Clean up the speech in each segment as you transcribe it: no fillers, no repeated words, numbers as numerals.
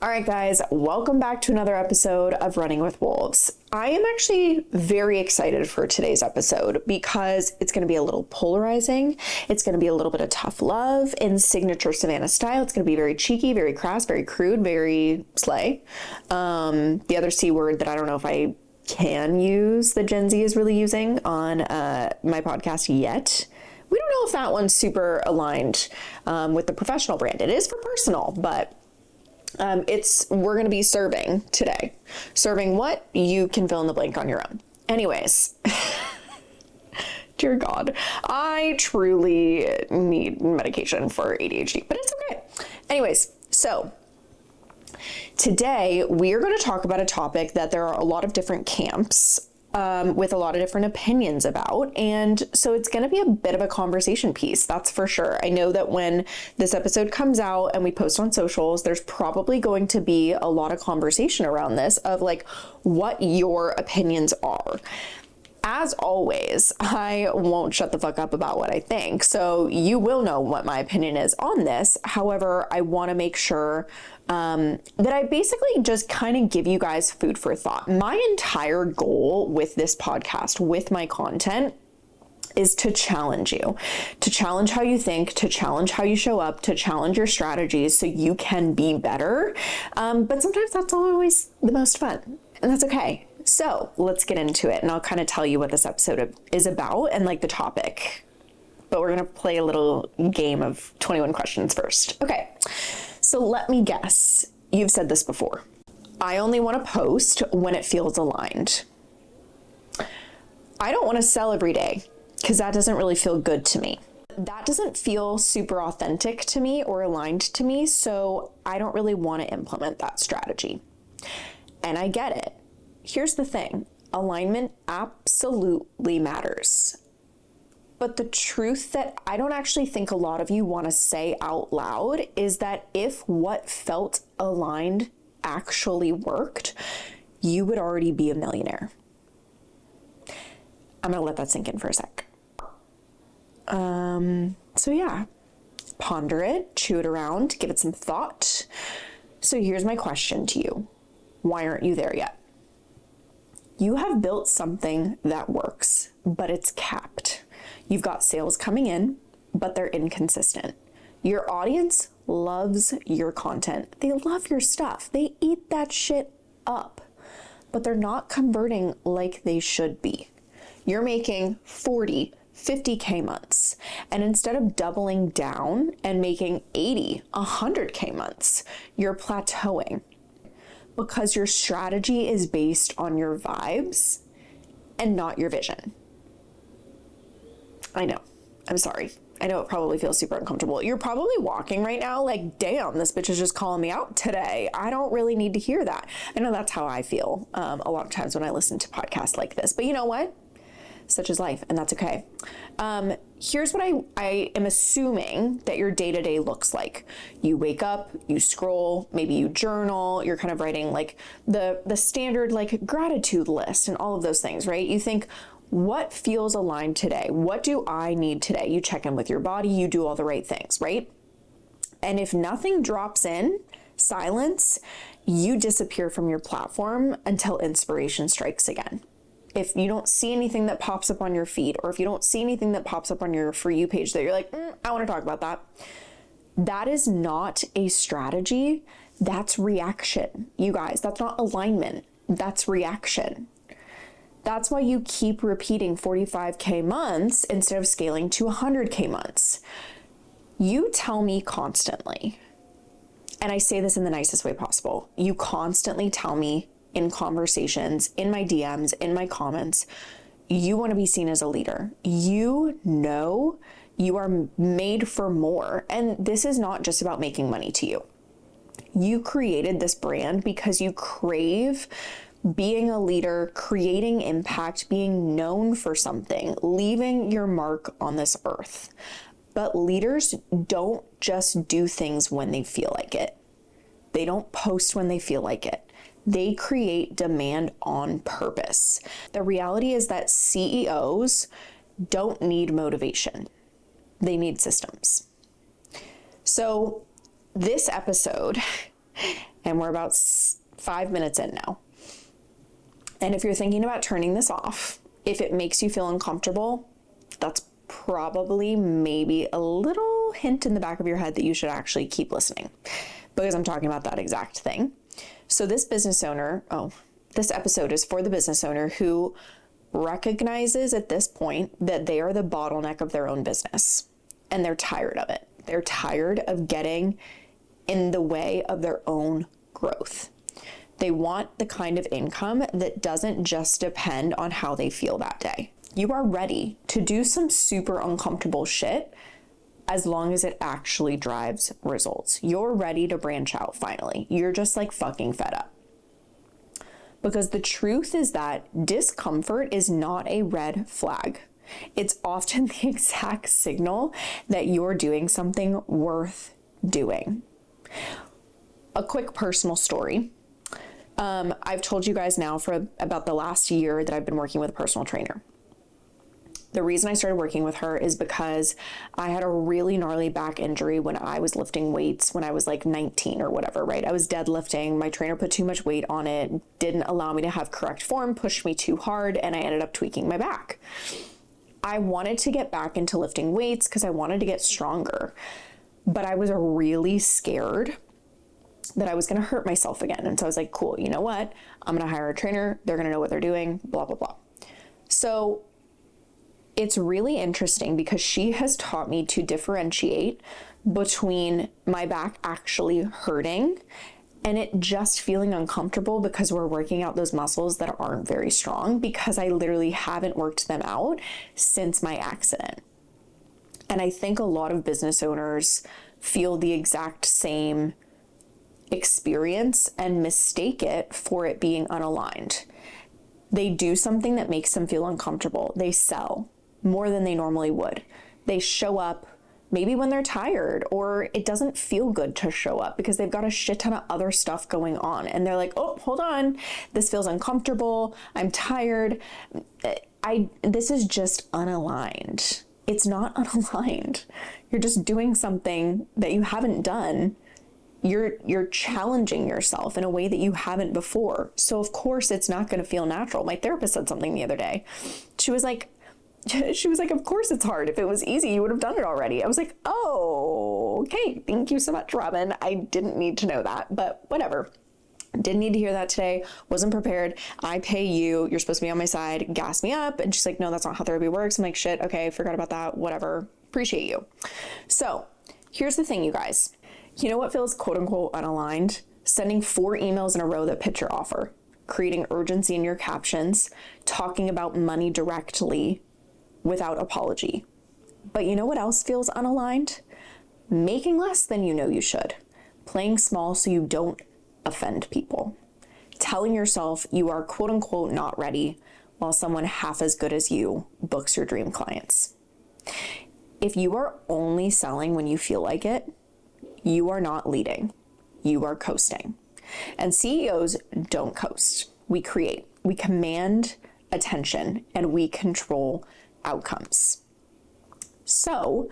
All right, guys, welcome back to another episode of Running with Wolves. I am actually very excited for today's episode because it's going to be a little polarizing. It's going to be a little bit of tough love in signature Savannah style. It's going to be very cheeky, very crass, very crude, very slay. The other C word that I don't know if I can use that Gen Z is really using on my podcast yet. We don't know if that one's super aligned with the professional brand. It is for personal, but we're going to be serving today. Serving what? You can fill in the blank on your own. Anyways, dear God, I truly need medication for ADHD, but it's okay. Anyways, so today we are going to talk about a topic that there are a lot of different camps with a lot of different opinions about. And so it's going to be a bit of a conversation piece, that's for sure. I know that when this episode comes out and we post on socials, there's probably going to be a lot of conversation around this of like what your opinions are. As always, I won't shut the fuck up about what I think. So you will know what my opinion is on this. However, I want to make sure that I basically just kind of give you guys food for thought. My entire goal with this podcast, with my content, is to challenge you, to challenge how you think, to challenge how you show up, to challenge your strategies so you can be better. But sometimes that's always the most fun, and that's okay. So let's get into it, and I'll kind of tell you what this episode is about and like the topic. But we're going to play a little game of 21 questions first. Okay, so let me guess. You've said this before. I only want to post when it feels aligned. I don't want to sell every day because that doesn't really feel good to me. That doesn't feel super authentic to me or aligned to me, so I don't really want to implement that strategy. And I get it. Here's the thing, alignment absolutely matters. But the truth that I don't actually think a lot of you want to say out loud is that if what felt aligned actually worked, you would already be a millionaire. I'm going to let that sink in for a sec. So yeah, ponder it, chew it around, give it some thought. So here's my question to you. Why aren't you there yet? You have built something that works, but it's capped. You've got sales coming in, but they're inconsistent. Your audience loves your content. They love your stuff. They eat that shit up, but they're not converting like they should be. You're making 40, 50K months. And instead of doubling down and making 80, 100K months, you're plateauing. Because your strategy is based on your vibes and not your vision. I know. I'm sorry. I know it probably feels super uncomfortable. You're probably walking right now like, damn, this bitch is just calling me out today. I don't really need to hear that. I know that's how I feel a lot of times when I listen to podcasts like this. But you know what? Such is life, and that's okay. Here's what I am assuming that your day-to-day looks like. You wake up, you scroll, maybe you journal, you're kind of writing like the standard like gratitude list and all of those things, right? You think, what feels aligned today? What do I need today? You check in with your body, you do all the right things, right? And if nothing drops in, silence, you disappear from your platform until inspiration strikes again. If you don't see anything that pops up on your feed, or if you don't see anything that pops up on your For You page that you're like, I want to talk about that. That is not a strategy. That's reaction. You guys, that's not alignment. That's reaction. That's why you keep repeating 45K months instead of scaling to 100K months. You tell me constantly, and I say this in the nicest way possible, you constantly tell me in conversations, in my DMs, in my comments, you want to be seen as a leader. You know you are made for more. And this is not just about making money to you. You created this brand because you crave being a leader, creating impact, being known for something, leaving your mark on this earth. But leaders don't just do things when they feel like it. They don't post when they feel like it. They create demand on purpose. The reality is that CEOs don't need motivation. They need systems. So this episode and we're about 5 minutes in now. And if you're thinking about turning this off, if it makes you feel uncomfortable, that's probably maybe a little hint in the back of your head that you should actually keep listening, because I'm talking about that exact thing. So this episode is for the business owner who recognizes at this point that they are the bottleneck of their own business, and they're tired of it. They're tired of getting in the way of their own growth. They want the kind of income that doesn't just depend on how they feel that day. You are ready to do some super uncomfortable shit as long as it actually drives results. You're ready to branch out finally. You're just like fucking fed up. Because the truth is that discomfort is not a red flag. It's often the exact signal that you're doing something worth doing. A quick personal story. I've told you guys now for about the last year that I've been working with a personal trainer. The reason I started working with her is because I had a really gnarly back injury when I was lifting weights when I was like 19 or whatever, right? I was deadlifting. My trainer put too much weight on it, didn't allow me to have correct form, pushed me too hard, and I ended up tweaking my back. I wanted to get back into lifting weights because I wanted to get stronger, but I was really scared that I was going to hurt myself again. And so I was like, cool, you know what? I'm going to hire a trainer. They're going to know what they're doing, blah, blah, blah. So it's really interesting because she has taught me to differentiate between my back actually hurting and it just feeling uncomfortable because we're working out those muscles that aren't very strong, because I literally haven't worked them out since my accident. And I think a lot of business owners feel the exact same experience and mistake it for it being unaligned. They do something that makes them feel uncomfortable. They sell more than they normally would. They show up maybe when they're tired, or it doesn't feel good to show up because they've got a shit ton of other stuff going on. And they're like, oh, hold on. This feels uncomfortable. I'm tired. This is just unaligned. It's not unaligned. You're just doing something that you haven't done. You're challenging yourself in a way that you haven't before. So of course it's not going to feel natural. My therapist said something the other day. She was like, of course it's hard. If it was easy, you would have done it already. I was like, oh, okay. Thank you so much, Robin. I didn't need to know that, but whatever. Didn't need to hear that today. Wasn't prepared. I pay you. You're supposed to be on my side. Gas me up. And she's like, no, that's not how therapy works. I'm like, shit. Okay. Forgot about that. Whatever. Appreciate you. So here's the thing, you guys. You know what feels quote unquote unaligned? Sending 4 emails in a row that pitch your offer, creating urgency in your captions, talking about money directly without apology. But you know what else feels unaligned? Making less than you know you should, playing small so you don't offend people, telling yourself you are quote unquote not ready while someone half as good as you books your dream clients. If you are only selling when you feel like it, you are not leading, you are coasting. And CEOs don't coast. We create, we command attention, and we control outcomes. So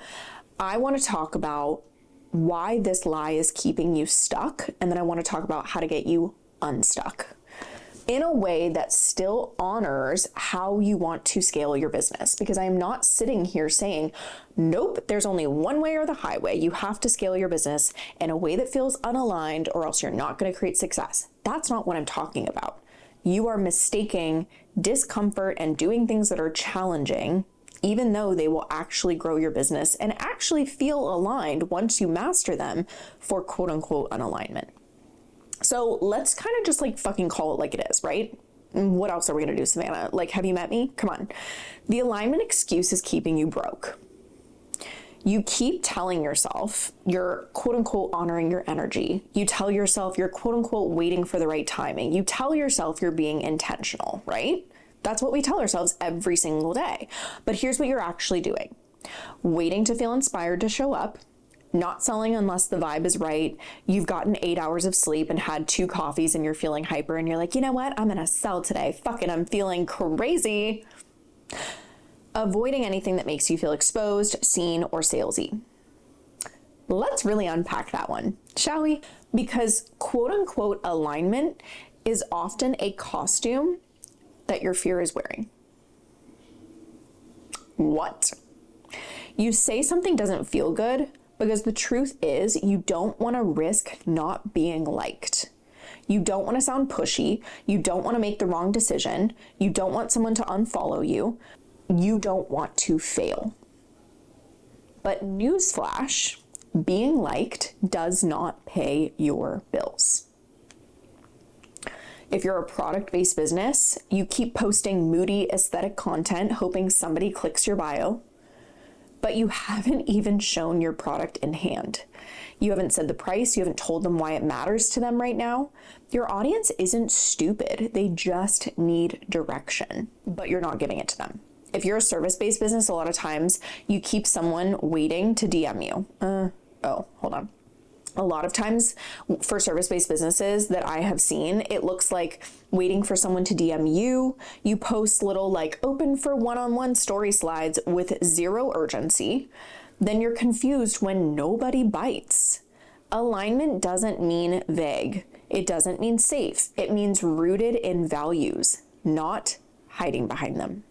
I want to talk about why this lie is keeping you stuck, and then I want to talk about how to get you unstuck in a way that still honors how you want to scale your business. Because I am not sitting here saying, nope, there's only one way or the highway. You have to scale your business in a way that feels unaligned or else you're not going to create success. That's not what I'm talking about. You are mistaking discomfort and doing things that are challenging, even though they will actually grow your business and actually feel aligned once you master them, for quote unquote unalignment. So let's kind of just like fucking call it like it is, right? What else are we gonna do, Savannah? Like, have you met me? Come on. The alignment excuse is keeping you broke. You keep telling yourself you're quote unquote honoring your energy. You tell yourself you're quote unquote waiting for the right timing. You tell yourself you're being intentional, right? That's what we tell ourselves every single day. But here's what you're actually doing. Waiting to feel inspired to show up, not selling unless the vibe is right. You've gotten 8 hours of sleep and had 2 coffees and you're feeling hyper and you're like, you know what? I'm gonna sell today. Fuck it, I'm feeling crazy. Avoiding anything that makes you feel exposed, seen, or salesy. Let's really unpack that one, shall we? Because quote unquote alignment is often a costume that your fear is wearing. What? You say something doesn't feel good because the truth is you don't want to risk not being liked. You don't want to sound pushy. You don't want to make the wrong decision. You don't want someone to unfollow you. You don't want to fail. But newsflash, being liked does not pay your bills. If you're a product-based business, you keep posting moody aesthetic content hoping somebody clicks your bio, but you haven't even shown your product in hand. You haven't said the price, you haven't told them why it matters to them right now. Your audience isn't stupid, they just need direction, but you're not giving it to them. If you're a service-based business, a lot of times you keep someone waiting to DM you. Hold on. A lot of times for service-based businesses that I have seen, it looks like waiting for someone to DM you. You post little like open for one-on-one story slides with zero urgency. Then you're confused when nobody bites. Alignment doesn't mean vague. It doesn't mean safe. It means rooted in values, not hiding behind them.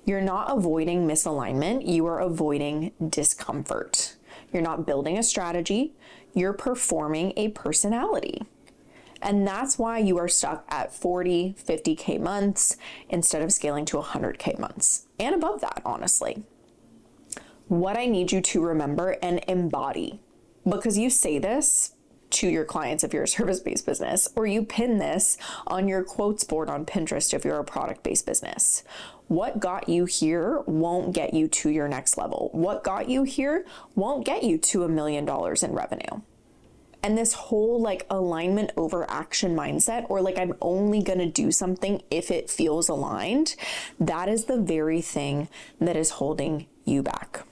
You're not avoiding misalignment. You are avoiding discomfort. You're not building a strategy, you're performing a personality. And that's why you are stuck at 40, 50K months instead of scaling to 100K months and above that, honestly. What I need you to remember and embody, because you say this to your clients if you're a service-based business, or you pin this on your quotes board on Pinterest if you're a product-based business. What got you here won't get you to your next level. What got you here won't get you to $1 million in revenue. And this whole like alignment over action mindset, or like I'm only gonna do something if it feels aligned, that is the very thing that is holding you back.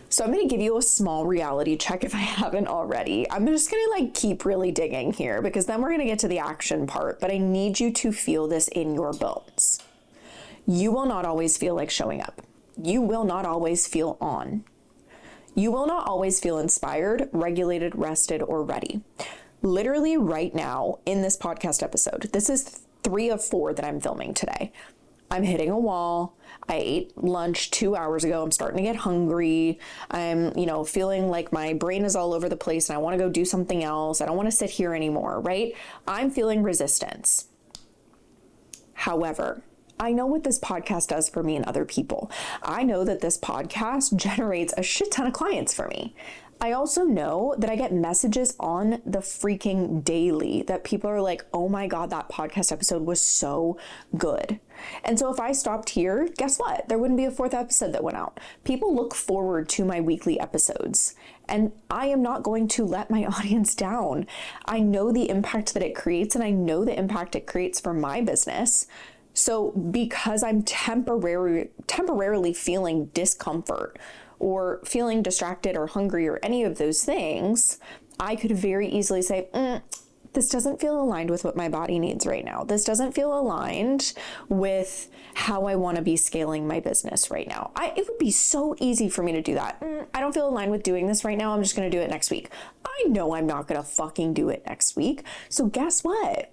So I'm going to give you a small reality check if I haven't already. I'm just going to like keep really digging here because then we're going to get to the action part, but I need you to feel this in your bones. You will not always feel like showing up. You will not always feel on. You will not always feel inspired, regulated, rested, or ready. Literally right now in this podcast episode, this is 3 of 4 that I'm filming today. I'm hitting a wall. I ate lunch 2 hours ago. I'm starting to get hungry. I'm, feeling like my brain is all over the place and I want to go do something else. I don't want to sit here anymore, right? I'm feeling resistance. However, I know what this podcast does for me and other people. I know that this podcast generates a shit ton of clients for me. I also know that I get messages on the freaking daily that people are like, oh my God, that podcast episode was so good. And so if I stopped here, guess what? There wouldn't be a 4th episode that went out. People look forward to my weekly episodes, and I am not going to let my audience down. I know the impact that it creates, and I know the impact it creates for my business. So because I'm temporarily feeling discomfort or feeling distracted or hungry or any of those things, I could very easily say, this doesn't feel aligned with what my body needs right now. This doesn't feel aligned with how I want to be scaling my business right now. It would be so easy for me to do that. I don't feel aligned with doing this right now. I'm just going to do it next week. I know I'm not going to fucking do it next week. So guess what?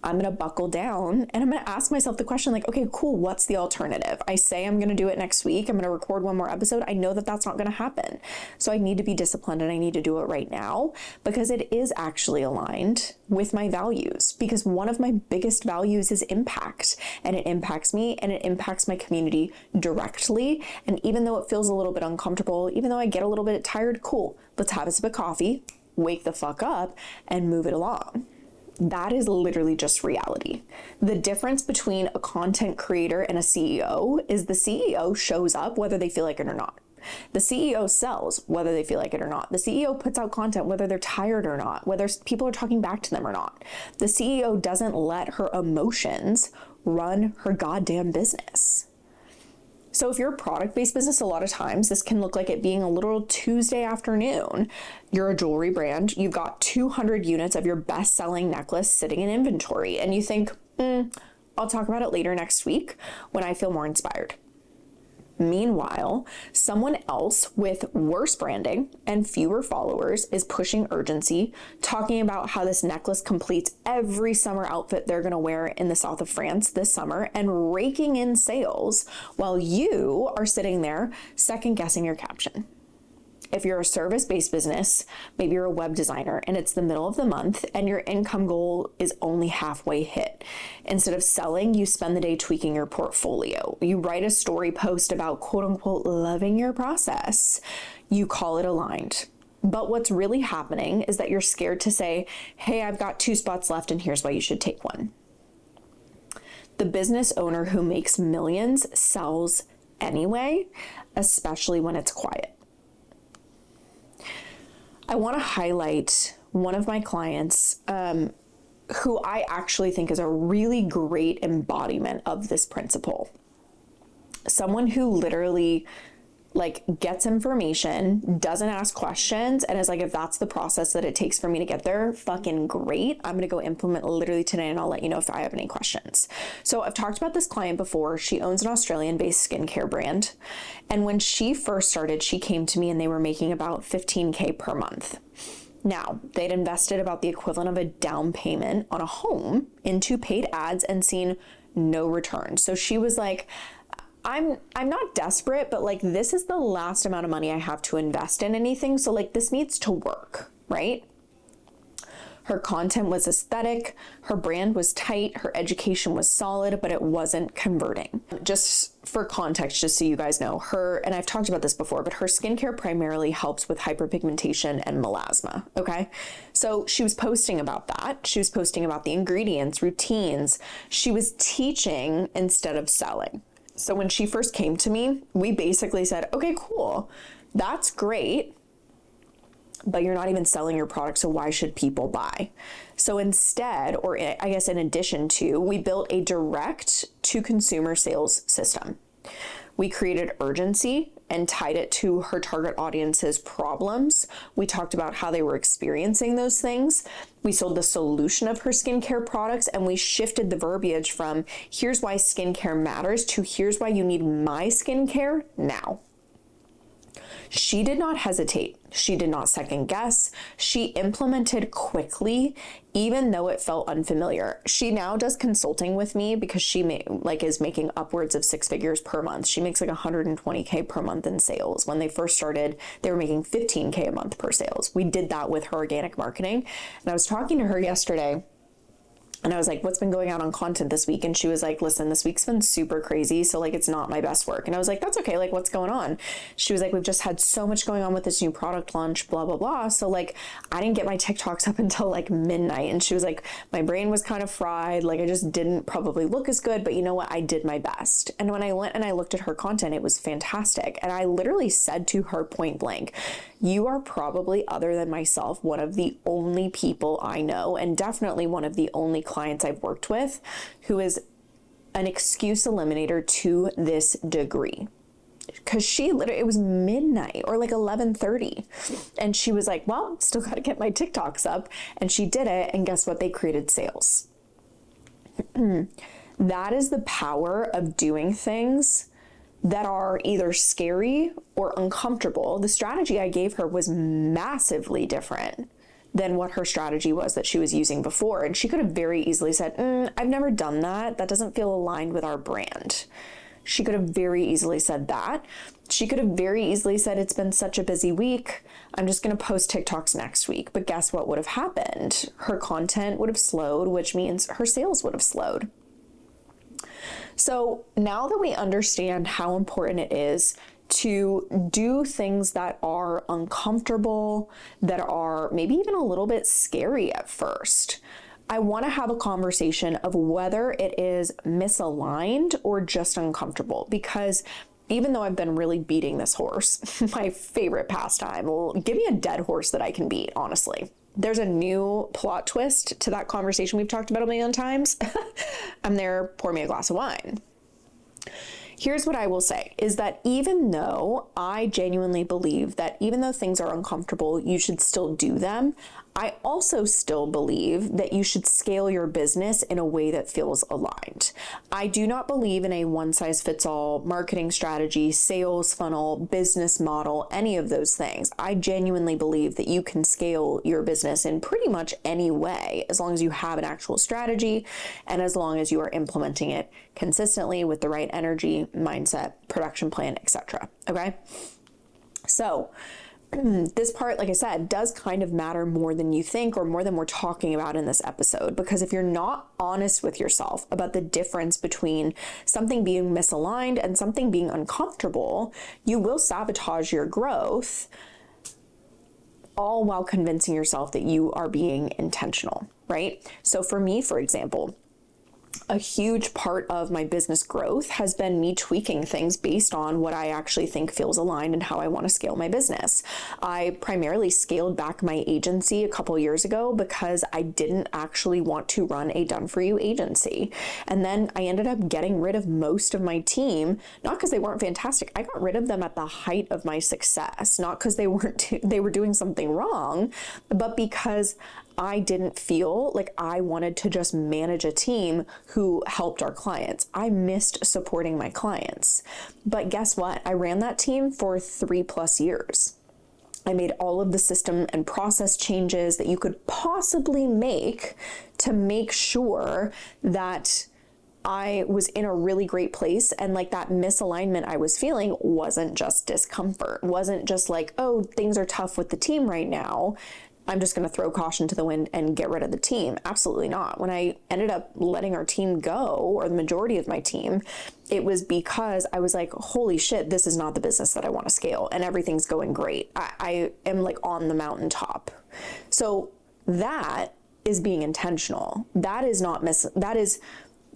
I'm going to buckle down and I'm going to ask myself the question like, okay, cool. What's the alternative? I say I'm going to do it next week. I'm going to record one more episode. I know that that's not going to happen. So I need to be disciplined and I need to do it right now because it is actually aligned with my values, because one of my biggest values is impact, and it impacts me and it impacts my community directly. And even though it feels a little bit uncomfortable, even though I get a little bit tired, cool. Let's have a sip of coffee, wake the fuck up and move it along. That is literally just reality. The difference between a content creator and a CEO is the CEO shows up whether they feel like it or not. The CEO sells whether they feel like it or not. The CEO puts out content whether they're tired or not, whether people are talking back to them or not. The CEO doesn't let her emotions run her goddamn business. So if you're a product-based business, a lot of times this can look like it being a little Tuesday afternoon. You're a jewelry brand. You've got 200 units of your best-selling necklace sitting in inventory. And you think, I'll talk about it later next week when I feel more inspired. Meanwhile, someone else with worse branding and fewer followers is pushing urgency, talking about how this necklace completes every summer outfit they're going to wear in the south of France this summer and raking in sales while you are sitting there second guessing your caption. If you're a service-based business, maybe you're a web designer and it's the middle of the month and your income goal is only halfway hit. Instead of selling, you spend the day tweaking your portfolio. You write a story post about quote unquote loving your process. You call it aligned. But what's really happening is that you're scared to say, hey, I've got 2 spots left and here's why you should take one. The business owner who makes millions sells anyway, especially when it's quiet. I want to highlight one of my clients who I actually think is a really great embodiment of this principle. Someone who literally gets information, doesn't ask questions, and is like, if that's the process that it takes for me to get there, fucking great. I'm going to go implement literally today and I'll let you know if I have any questions. So I've talked about this client before. She owns an Australian-based skincare brand. And when she first started, she came to me and they were making about $15K per month. Now, they'd invested about the equivalent of a down payment on a home into paid ads and seen no return. So she was like, I'm not desperate, but this is the last amount of money I have to invest in anything. So this needs to work, right? Her content was aesthetic, her brand was tight, her education was solid, but it wasn't converting. Just for context, just so you guys know, and I've talked about this before, but her skincare primarily helps with hyperpigmentation and melasma, okay? So she was posting about that. She was posting about the ingredients, routines. She was teaching instead of selling. So when she first came to me, we basically said, okay, cool, that's great, but you're not even selling your product, so why should people buy? So instead, or I guess in addition to, we built a direct to consumer sales system. We created urgency and tied it to her target audience's problems. We talked about how they were experiencing those things. We sold the solution of her skincare products, and we shifted the verbiage from here's why skincare matters to here's why you need my skincare now. She did not hesitate. She did not second guess. She implemented quickly, even though it felt unfamiliar. She now does consulting with me because she is making upwards of 6 figures per month. She makes $120K per month in sales. When they first started, they were making $15K a month per sales. We did that with her organic marketing. And I was talking to her yesterday, and I was like, what's been going out on content this week? And she was like, listen, this week's been super crazy. So it's not my best work. And I was like, that's okay. What's going on? She was like, we've just had so much going on with this new product launch, blah, blah, blah. So I didn't get my TikToks up until midnight. And she was like, my brain was kind of fried. I just didn't probably look as good, but you know what? I did my best. And when I went and I looked at her content, it was fantastic. And I literally said to her point blank, you are probably, other than myself, one of the only people I know, and definitely one of the only clients I've worked with, who is an excuse eliminator to this degree. Because it was midnight or 11:30. And she was like, well, still got to get my TikToks up. And she did it. And guess what? They created sales. That is the power of doing things that are either scary or uncomfortable. The strategy I gave her was massively different than what her strategy was that she was using before. And she could have very easily said, I've never done that. That doesn't feel aligned with our brand. She could have very easily said that. She could have very easily said, it's been such a busy week, I'm just going to post TikToks next week. But guess what would have happened? Her content would have slowed, which means her sales would have slowed. So now that we understand how important it is to do things that are uncomfortable, that are maybe even a little bit scary at first, I want to have a conversation of whether it is misaligned or just uncomfortable. Because even though I've been really beating this horse, my favorite pastime, well, give me a dead horse that I can beat, honestly. There's a new plot twist to that conversation we've talked about a million times. I'm there, pour me a glass of wine. Here's what I will say is that even though I genuinely believe that even though things are uncomfortable, you should still do them, I also still believe that you should scale your business in a way that feels aligned. I do not believe in a one-size-fits-all marketing strategy, sales funnel, business model, any of those things. I genuinely believe that you can scale your business in pretty much any way, as long as you have an actual strategy and as long as you are implementing it consistently with the right energy, mindset, production plan, etc. Okay? So, this part, like I said, does kind of matter more than you think, or more than we're talking about in this episode, because if you're not honest with yourself about the difference between something being misaligned and something being uncomfortable, you will sabotage your growth, all while convincing yourself that you are being intentional, right? So for me, for example, a huge part of my business growth has been me tweaking things based on what I actually think feels aligned and how I want to scale my business. I primarily scaled back my agency a couple years ago because I didn't actually want to run a done-for-you agency. And then I ended up getting rid of most of my team, not because they weren't fantastic. I got rid of them at the height of my success, not because they were doing something wrong, but because I didn't feel like I wanted to just manage a team who helped our clients. I missed supporting my clients. But guess what? I ran that team for 3+ years. I made all of the system and process changes that you could possibly make to make sure that I was in a really great place, and like that misalignment I was feeling wasn't just discomfort, wasn't just like, oh, things are tough with the team right now, I'm just going to throw caution to the wind and get rid of the team. Absolutely not. When I ended up letting our team go, or the majority of my team, it was because I was like, holy shit, this is not the business that I want to scale, and everything's going great. I am like on the mountaintop. So that is being intentional. That is not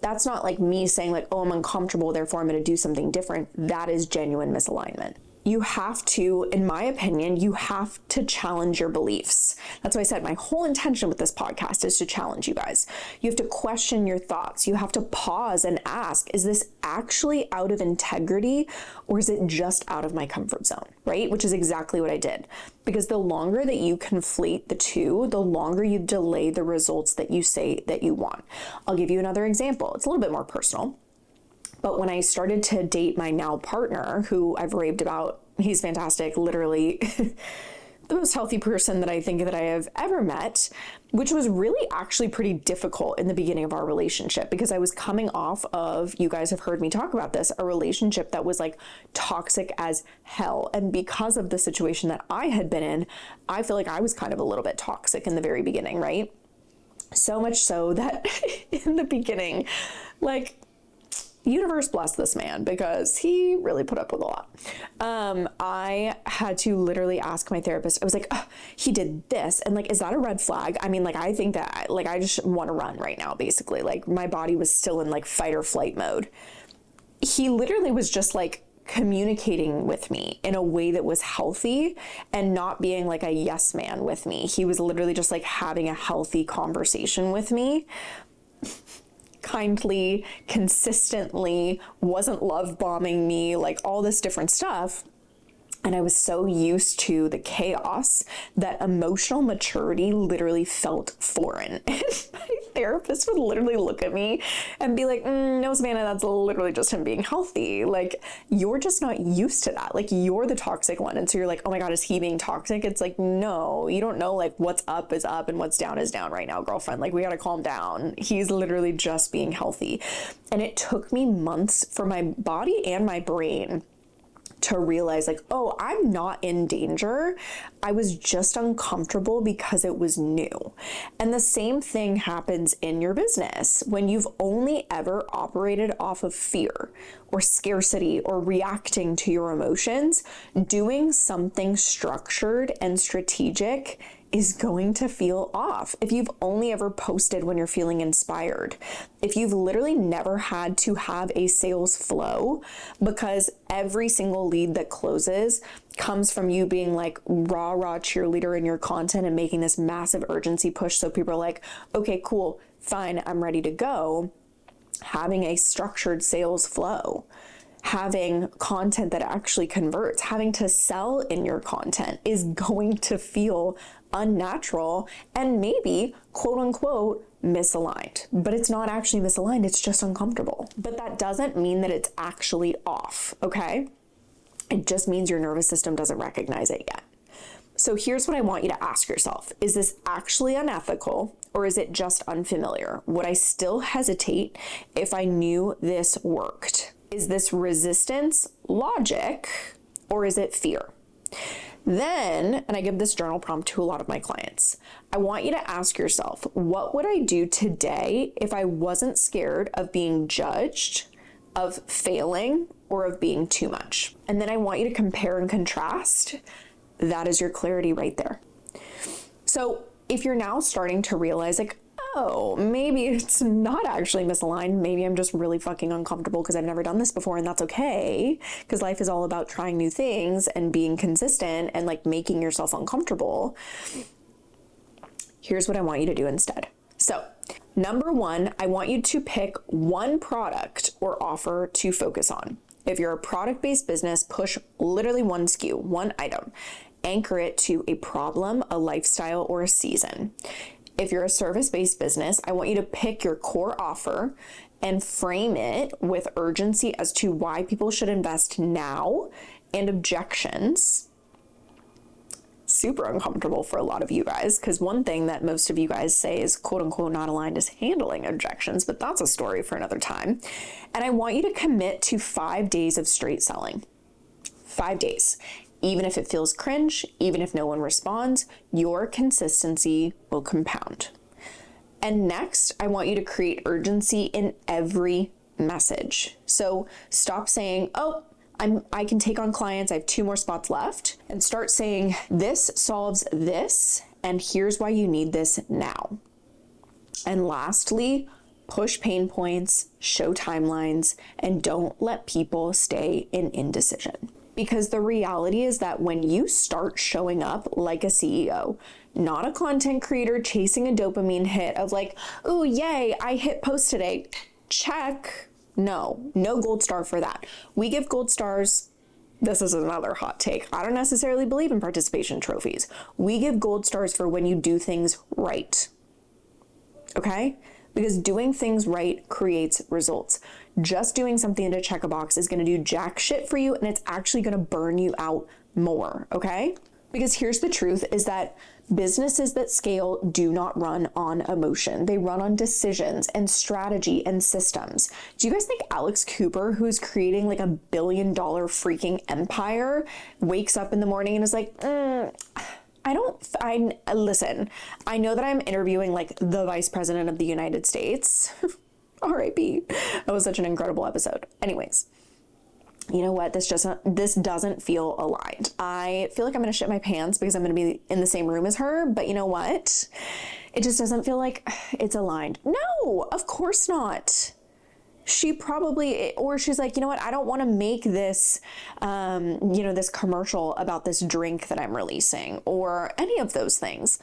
that's not like me saying like, oh, I'm uncomfortable, therefore I'm going to do something different. That is genuine misalignment. You have to, in my opinion, you have to challenge your beliefs. That's why I said my whole intention with this podcast is to challenge you guys. You have to question your thoughts. You have to pause and ask, is this actually out of integrity, or is it just out of my comfort zone, right? Which is exactly what I did. Because the longer that you conflate the two, the longer you delay the results that you say that you want. I'll give you another example. It's a little bit more personal. But when I started to date my now partner, who I've raved about, he's fantastic, literally the most healthy person that I think that I have ever met, which was really actually pretty difficult in the beginning of our relationship, because I was coming off of, you guys have heard me talk about this, a relationship that was like toxic as hell. And because of the situation that I had been in, I feel like I was kind of a little bit toxic in the very beginning, right? So much so that in the beginning, like, universe bless this man, because he really put up with a lot. I had to literally ask my therapist. I was like, oh, he did this. And like, is that a red flag? I mean, like, I think that like, I just want to run right now, basically. Like, my body was still in like fight or flight mode. He literally was just like communicating with me in a way that was healthy and not being like a yes man with me. He was literally just like having a healthy conversation with me. Kindly, consistently, wasn't love bombing me, like all this different stuff. And I was so used to the chaos that emotional maturity literally felt foreign. And my therapist would literally look at me and be like, no, Savannah, that's literally just him being healthy. Like, you're just not used to that. Like, you're the toxic one. And so you're like, oh my God, is he being toxic? It's like, no, you don't know like what's up is up and what's down is down right now, girlfriend. Like, we got to calm down. He's literally just being healthy. And it took me months for my body and my brain to realize like, oh, I'm not in danger. I was just uncomfortable because it was new. And the same thing happens in your business. When you've only ever operated off of fear or scarcity or reacting to your emotions, doing something structured and strategic is going to feel off. If you've only ever posted when you're feeling inspired, if you've literally never had to have a sales flow because every single lead that closes comes from you being like raw cheerleader in your content and making this massive urgency push so people are like, okay, cool, fine, I'm ready to go. Having a structured sales flow, having content that actually converts, having to sell in your content is going to feel unnatural, and maybe quote unquote misaligned. But it's not actually misaligned, it's just uncomfortable. But that doesn't mean that it's actually off, okay? It just means your nervous system doesn't recognize it yet. So here's what I want you to ask yourself. Is this actually unethical, or is it just unfamiliar? Would I still hesitate if I knew this worked? Is this resistance logic, or is it fear? Then, and I give this journal prompt to a lot of my clients, I want you to ask yourself, what would I do today if I wasn't scared of being judged, of failing, or of being too much? And then I want you to compare and contrast. That is your clarity right there. So if you're now starting to realize like, oh, maybe it's not actually misaligned. Maybe I'm just really fucking uncomfortable because I've never done this before, and that's okay, because life is all about trying new things and being consistent and like making yourself uncomfortable. Here's what I want you to do instead. So, number one, I want you to pick one product or offer to focus on. If you're a product-based business, push literally one SKU, one item. Anchor it to a problem, a lifestyle, or a season. If you're a service-based business, I want you to pick your core offer and frame it with urgency as to why people should invest now and objections. Super uncomfortable for a lot of you guys, because one thing that most of you guys say is quote unquote not aligned is handling objections, but that's a story for another time. And I want you to commit to 5 days of straight selling. 5 days. Even if it feels cringe, even if no one responds, your consistency will compound. And next, I want you to create urgency in every message. So stop saying, oh, I can take on clients, I have 2 more spots left, and start saying, this solves this, and here's why you need this now. And lastly, push pain points, show timelines, and don't let people stay in indecision. Because the reality is that when you start showing up like a CEO, not a content creator chasing a dopamine hit of like, oh, yay, I hit post today, check. No gold star for that. We give gold stars. This is another hot take. I don't necessarily believe in participation trophies. We give gold stars for when you do things right. Okay? Because doing things right creates results. Just doing something to check a box is going to do jack shit for you, and it's actually going to burn you out more, okay? Because here's the truth is that businesses that scale do not run on emotion. They run on decisions and strategy and systems. Do you guys think Alex Cooper, who's creating like $1 billion freaking empire, wakes up in the morning and is like, listen, I know that I'm interviewing like the vice president of the United States. R.I.P. That was such an incredible episode. Anyways, you know what? This doesn't feel aligned. I feel like I'm going to shit my pants because I'm going to be in the same room as her. But you know what? It just doesn't feel like it's aligned. No, of course not. She probably, or she's like, you know what? I don't want to make this, this commercial about this drink that I'm releasing or any of those things.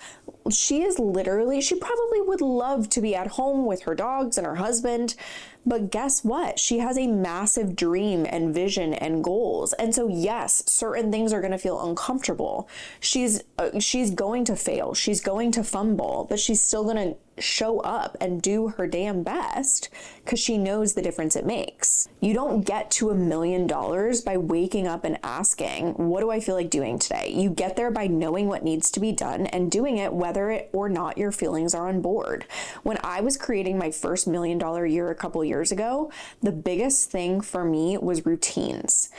She probably would love to be at home with her dogs and her husband, but guess what? She has a massive dream and vision and goals. And so yes, certain things are going to feel uncomfortable. She's going to fail. She's going to fumble, but she's still going to show up and do her damn best because she knows the difference it makes. You don't get to $1 million by waking up and asking, what do I feel like doing today? You get there by knowing what needs to be done and doing it whether it or not your feelings are on board. When I was creating my first $1 million year a couple years ago, the biggest thing for me was routines.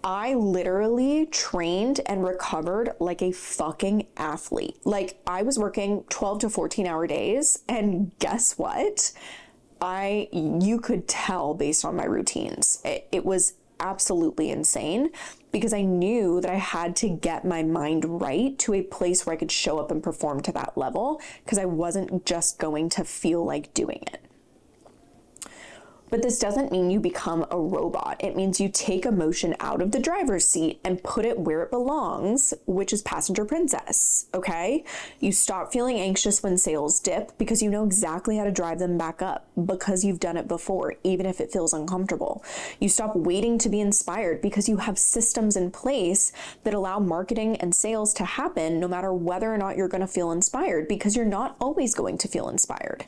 I literally trained and recovered like a fucking athlete. Like I was working 12 to 14 hour days, and guess what? You could tell based on my routines. It was absolutely insane because I knew that I had to get my mind right to a place where I could show up and perform to that level because I wasn't just going to feel like doing it. But this doesn't mean you become a robot. It means you take emotion out of the driver's seat and put it where it belongs, which is passenger princess, okay? You stop feeling anxious when sales dip because you know exactly how to drive them back up because you've done it before, even if it feels uncomfortable. You stop waiting to be inspired because you have systems in place that allow marketing and sales to happen no matter whether or not you're going to feel inspired, because you're not always going to feel inspired.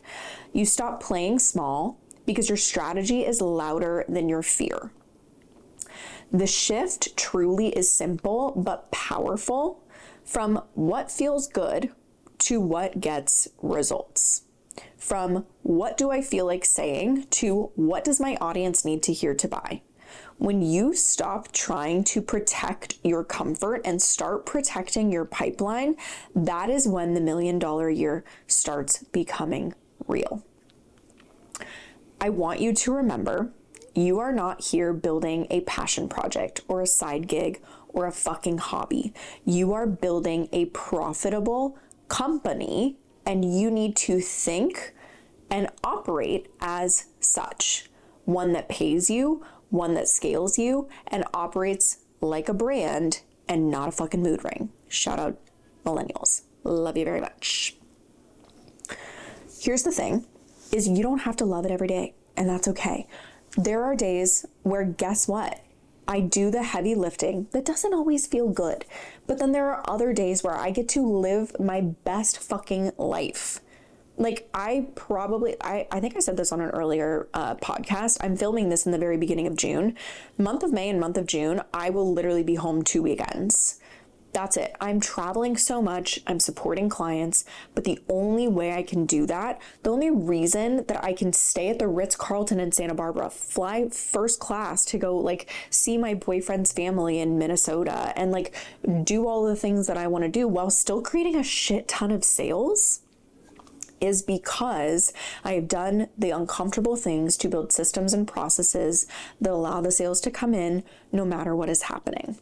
You stop playing small because your strategy is louder than your fear. The shift truly is simple but powerful, from what feels good to what gets results. From what do I feel like saying to what does my audience need to hear to buy. When you stop trying to protect your comfort and start protecting your pipeline, that is when the $1 million year starts becoming real. I want you to remember, you are not here building a passion project or a side gig or a fucking hobby. You are building a profitable company, and you need to think and operate as such. One that pays you, one that scales you, and operates like a brand and not a fucking mood ring. Shout out millennials. Love you very much. Here's the thing. Is you don't have to love it every day, and that's okay. There are days where, guess what? I do the heavy lifting that doesn't always feel good, but then there are other days where I get to live my best fucking life. Like I think I said this on an earlier podcast. I'm filming this in the very beginning of June. Month of May and month of June, I will literally be home 2 weekends. That's it. I'm traveling so much. I'm supporting clients, but the only way I can do that, the only reason that I can stay at the Ritz-Carlton in Santa Barbara, fly first class to go like see my boyfriend's family in Minnesota and like do all the things that I want to do while still creating a shit ton of sales, is because I have done the uncomfortable things to build systems and processes that allow the sales to come in no matter what is happening.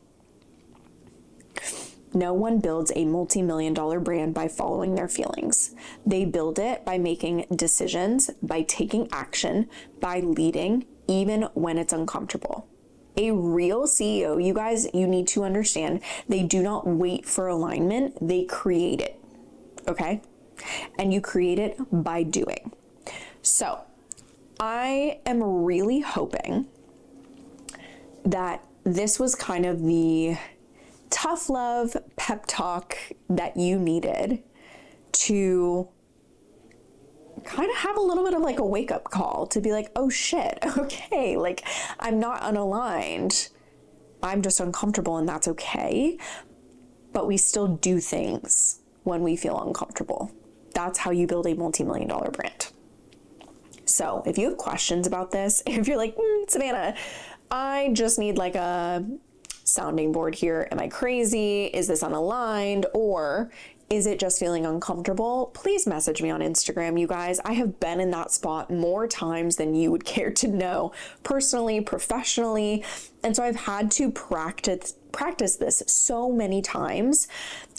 No one builds a multi-million-dollar brand by following their feelings. They build it by making decisions, by taking action, by leading, even when it's uncomfortable. A real CEO, you guys, you need to understand, they do not wait for alignment, they create it, okay? And you create it by doing. So I am really hoping that this was kind of the tough love pep talk that you needed to kind of have a little bit of like a wake up call to be like, oh shit, okay, like I'm not unaligned, I'm just uncomfortable, and that's okay. But we still do things when we feel uncomfortable. That's how you build a multi-million-dollar brand. So if you have questions about this, if you're like, Savannah, I just need like a sounding board here. Am I crazy? Is this unaligned? Or is it just feeling uncomfortable? Please message me on Instagram, you guys. I have been in that spot more times than you would care to know, personally, professionally. And so I've had to practice this so many times.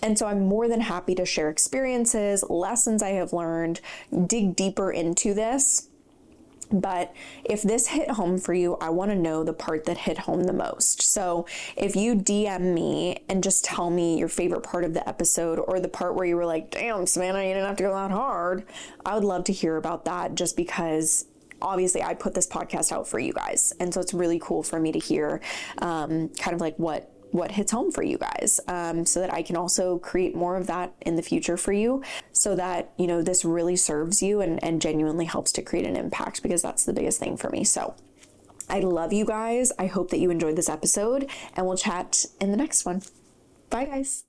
And so I'm more than happy to share experiences, lessons I have learned, dig deeper into this. But if this hit home for you, I want to know the part that hit home the most. So if you DM me and just tell me your favorite part of the episode, or the part where you were like, damn, Savannah, you didn't have to go that hard, I would love to hear about that, just because obviously I put this podcast out for you guys. And so it's really cool for me to hear kind of like what hits home for you guys, so that I can also create more of that in the future for you, so that, you know, this really serves you and genuinely helps to create an impact, because that's the biggest thing for me. So I love you guys. I hope that you enjoyed this episode, and we'll chat in the next one. Bye, guys.